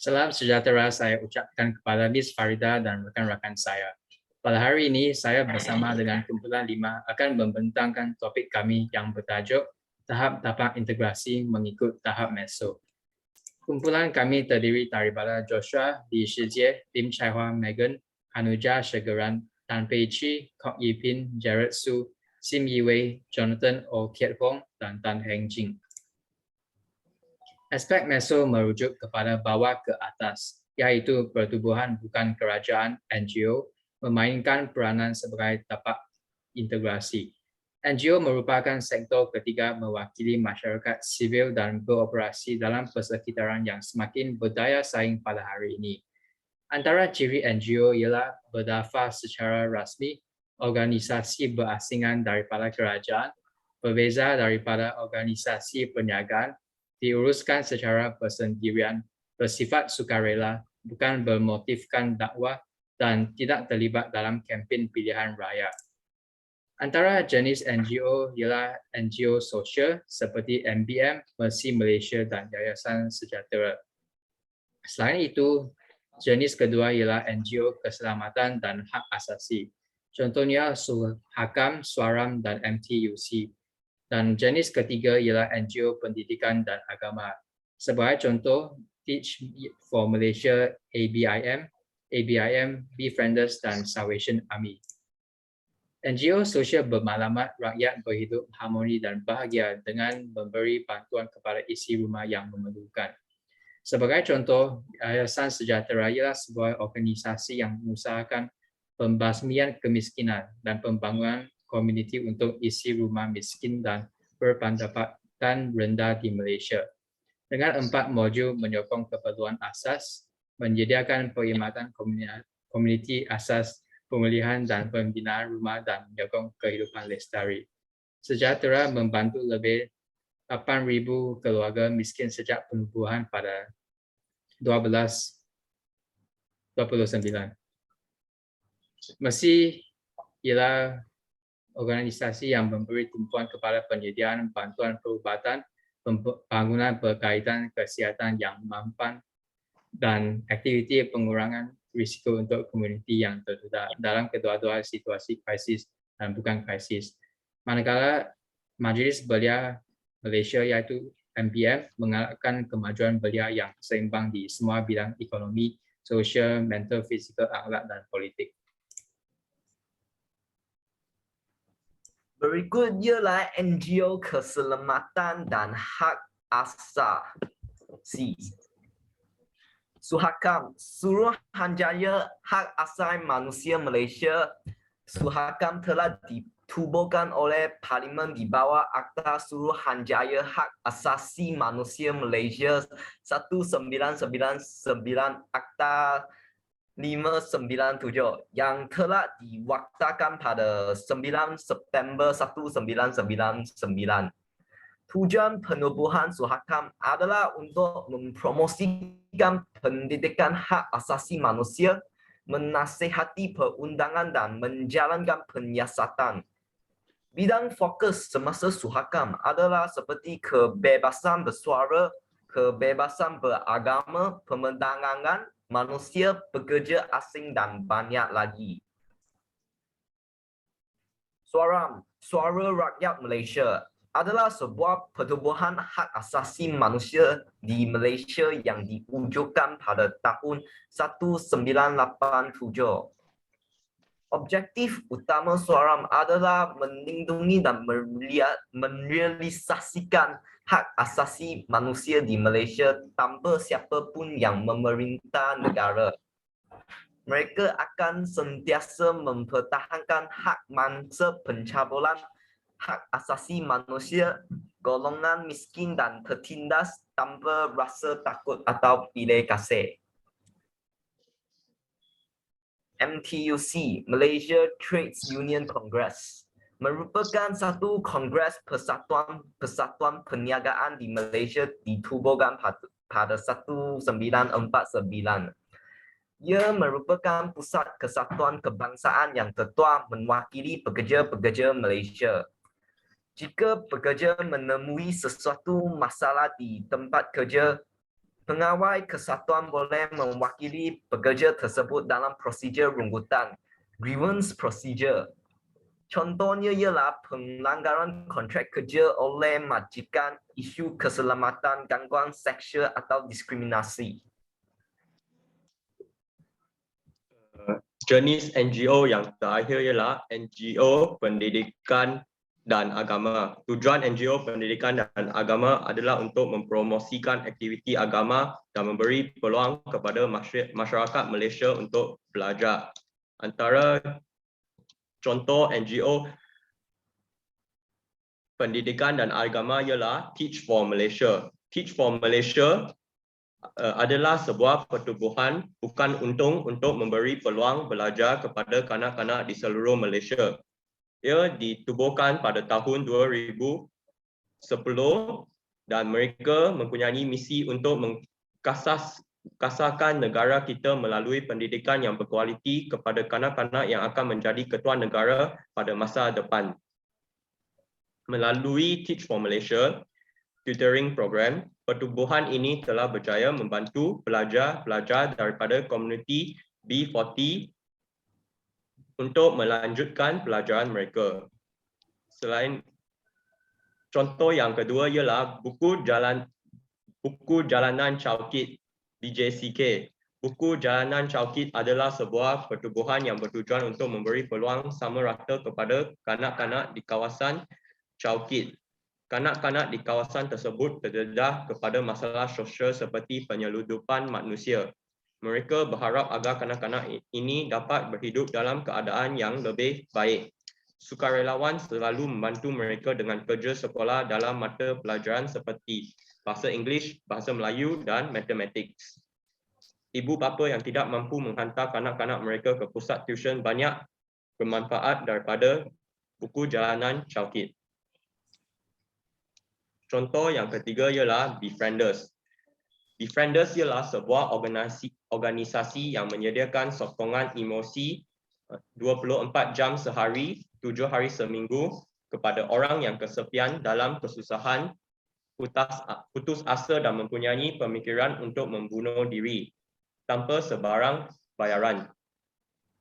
Salam sejahtera saya ucapkan kepada Miss Farida dan rekan-rekan saya. Pada hari ini, saya bersama dengan kumpulan 5 akan membentangkan topik kami yang bertajuk Tahap-tahap integrasi mengikut tahap meso. Kumpulan kami terdiri daripada Joshua, Li Shijie, Lim Chaihua, Megan, Hanuja Shegeran, Tan Pei Chi, Kok Yipin, Jared Su, Sim Yiwei, Jonathan O. Kiat Hong, dan Tan Heng Jing. Aspek meso merujuk kepada bawah ke atas, iaitu pertubuhan bukan kerajaan NGO memainkan peranan sebagai tapak integrasi. NGO merupakan sektor ketiga mewakili masyarakat sivil dan beroperasi dalam persekitaran yang semakin berdaya saing pada hari ini. Antara ciri NGO ialah berdaftar secara rasmi, organisasi berasingan daripada kerajaan, berbeza daripada organisasi perniagaan, diuruskan secara bersendirian, bersifat sukarela, bukan bermotifkan dakwah, dan tidak terlibat dalam kempen pilihan raya. Antara jenis NGO ialah NGO sosial seperti MBM, Mercy Malaysia dan Yayasan Sejahtera. Selain itu, jenis kedua ialah NGO keselamatan dan hak asasi. Contohnya Suhakam, Swaram dan MTUC. Dan jenis ketiga ialah NGO pendidikan dan agama. Sebagai contoh, Teach for Malaysia, ABIM, Befrienders dan Salvation Army. NGO sosial bermaklumat rakyat berhidup harmoni dan bahagia dengan memberi bantuan kepada isi rumah yang memerlukan. Sebagai contoh, Yayasan Sejahtera ialah sebuah organisasi yang mengusahakan pembasmian kemiskinan dan pembangunan komuniti untuk isi rumah miskin dan berpendapatan rendah di Malaysia. Dengan 4 modul menyokong keperluan asas, menyediakan perkhidmatan komuniti asas, pemulihan dan pembinaan rumah dan menyokong kehidupan lestari. Sejahtera membantu lebih 8,000 keluarga miskin sejak penubuhan pada 2029. Mercy ialah organisasi yang memberi tumpuan kepada penyediaan bantuan perubatan, pembangunan berkaitan kesihatan yang mampan, dan aktiviti pengurangan risiko untuk komuniti yang terdedah dalam kedua-dua situasi krisis dan bukan krisis. Manakala Majlis Belia Malaysia iaitu MBM mengalahkan kemajuan belia yang seimbang di semua bidang ekonomi, sosial, mental, fizikal, akhlak dan politik. Berikut ialah NGO keselamatan dan hak asasi. Suhakam, Suruhanjaya Hak Asasi Manusia Malaysia. Suhakam telah ditubuhkan oleh Parlimen di bawah Akta Suruhanjaya Hak Asasi Manusia Malaysia 1999 Akta 597 yang telah diwaktakan pada 9 September 1999. Tujuan penubuhan Suhakam adalah untuk mempromosikan pendidikan hak asasi manusia, menasihati perundangan dan menjalankan penyiasatan. Bidang fokus semasa Suhakam adalah seperti kebebasan bersuara, kebebasan beragama, pemandangan manusia, pekerja asing dan banyak lagi. Swaram, Suara Rakyat Malaysia, adalah sebuah pertubuhan hak asasi manusia di Malaysia yang diwujudkan pada tahun 1987. Objektif utama Swaram adalah melindungi dan merealisasikan hak asasi manusia di Malaysia tanpa siapapun yang memerintah negara. Mereka akan sentiasa mempertahankan hak mangsa pencabulan hak asasi manusia, golongan miskin dan tertindas tanpa rasa takut atau pilih kasih. MTUC, Malaysia Trades Union Congress, merupakan satu kongres persatuan perniagaan di Malaysia ditubuhkan pada 1949. Ia merupakan pusat kesatuan kebangsaan yang tertua mewakili pekerja-pekerja Malaysia. Jika pekerja menemui sesuatu masalah di tempat kerja, Pengawal kesatuan boleh mewakili pekerja tersebut dalam prosedur rungutan, grievance procedure. Contohnya ialah pelanggaran kontrak kerja oleh majikan, isu keselamatan, gangguan seksual atau diskriminasi. Jenis NGO yang terakhir ialah NGO pendidikan dan agama. Tujuan NGO pendidikan dan agama adalah untuk mempromosikan aktiviti agama dan memberi peluang kepada masyarakat Malaysia untuk belajar. Antara contoh NGO pendidikan dan agama ialah Teach for Malaysia. Teach for Malaysia adalah sebuah pertubuhan bukan untung untuk memberi peluang belajar kepada kanak-kanak di seluruh Malaysia. Ia ditubuhkan pada tahun 2010 dan mereka mempunyai misi untuk mengkasarkan negara kita melalui pendidikan yang berkualiti kepada kanak-kanak yang akan menjadi ketuan negara pada masa depan. Melalui Teach for Malaysia tutoring program, pertubuhan ini telah berjaya membantu pelajar-pelajar daripada komuniti B40 untuk melanjutkan pelajaran mereka. Selain contoh yang kedua ialah buku Jalanan Caukit BJCK. Buku Jalanan Caukit adalah sebuah pertubuhan yang bertujuan untuk memberi peluang sama rata kepada kanak-kanak di kawasan Caukit. Kanak-kanak di kawasan tersebut terdedah kepada masalah sosial seperti penyeludupan manusia. Mereka berharap agar kanak-kanak ini dapat berhidup dalam keadaan yang lebih baik. Sukarelawan selalu membantu mereka dengan kerja sekolah dalam mata pelajaran seperti bahasa Inggeris, bahasa Melayu dan matematik. Ibu bapa yang tidak mampu menghantar kanak-kanak mereka ke pusat tuition banyak bermanfaat daripada buku Jalanan Caukit. Contoh yang ketiga ialah Befrienders. Befrienders ialah sebuah organisasi yang menyediakan sokongan emosi 24 jam sehari, 7 hari seminggu kepada orang yang kesepian dalam kesusahan, putus asa dan mempunyai pemikiran untuk membunuh diri tanpa sebarang bayaran.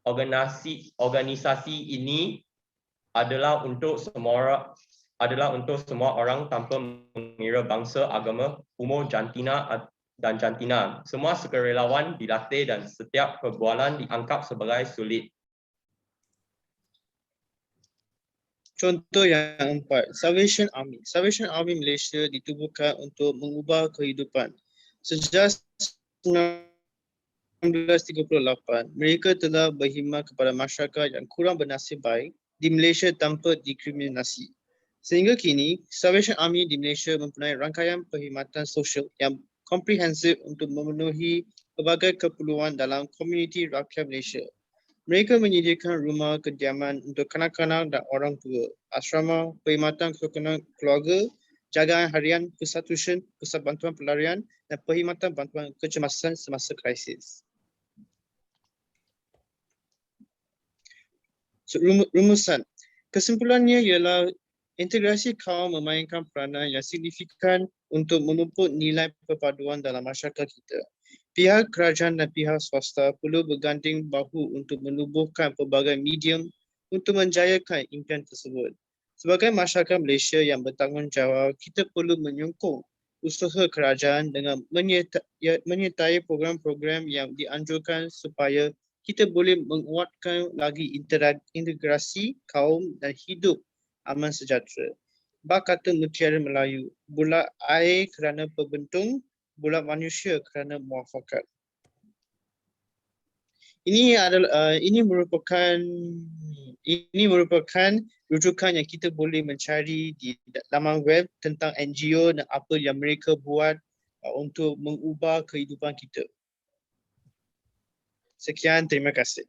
Organisasi ini adalah untuk semua orang tanpa mengira bangsa, agama, umur, jantina dan jantina. Semua sukarelawan dilatih dan setiap perbualan dianggap sebagai sulit. Contoh yang empat, Salvation Army. Salvation Army Malaysia ditubuhkan untuk mengubah kehidupan. Sejak 1938, mereka telah berkhidmat kepada masyarakat yang kurang bernasib baik di Malaysia tanpa diskriminasi. Sehingga kini, Salvation Army di Malaysia mempunyai rangkaian perkhidmatan sosial yang komprehensif untuk memenuhi pelbagai keperluan dalam komuniti rakyat Malaysia. Mereka menyediakan rumah kediaman untuk kanak-kanak dan orang tua, asrama, perkhidmatan keluarga, jagaan harian, pusat tuition, pusat bantuan pelarian dan perkhidmatan bantuan kecemasan semasa krisis. So, rumusan. Kesimpulannya ialah integrasi kaum memainkan peranan yang signifikan untuk memupuk nilai perpaduan dalam masyarakat kita. Pihak kerajaan dan pihak swasta perlu berganding bahu untuk menubuhkan pelbagai medium untuk menjayakan impian tersebut. Sebagai masyarakat Malaysia yang bertanggungjawab, kita perlu menyokong usaha kerajaan dengan menyertai program-program yang dianjurkan supaya kita boleh menguatkan lagi integrasi kaum dan hidup aman sejahtera. Bak kata mutiara Melayu, bulat air kerana perbentung, bulat manusia kerana muafakat. Ini merupakan rujukan yang kita boleh mencari di laman web tentang NGO dan apa yang mereka buat untuk mengubah kehidupan kita. Sekian, terima kasih.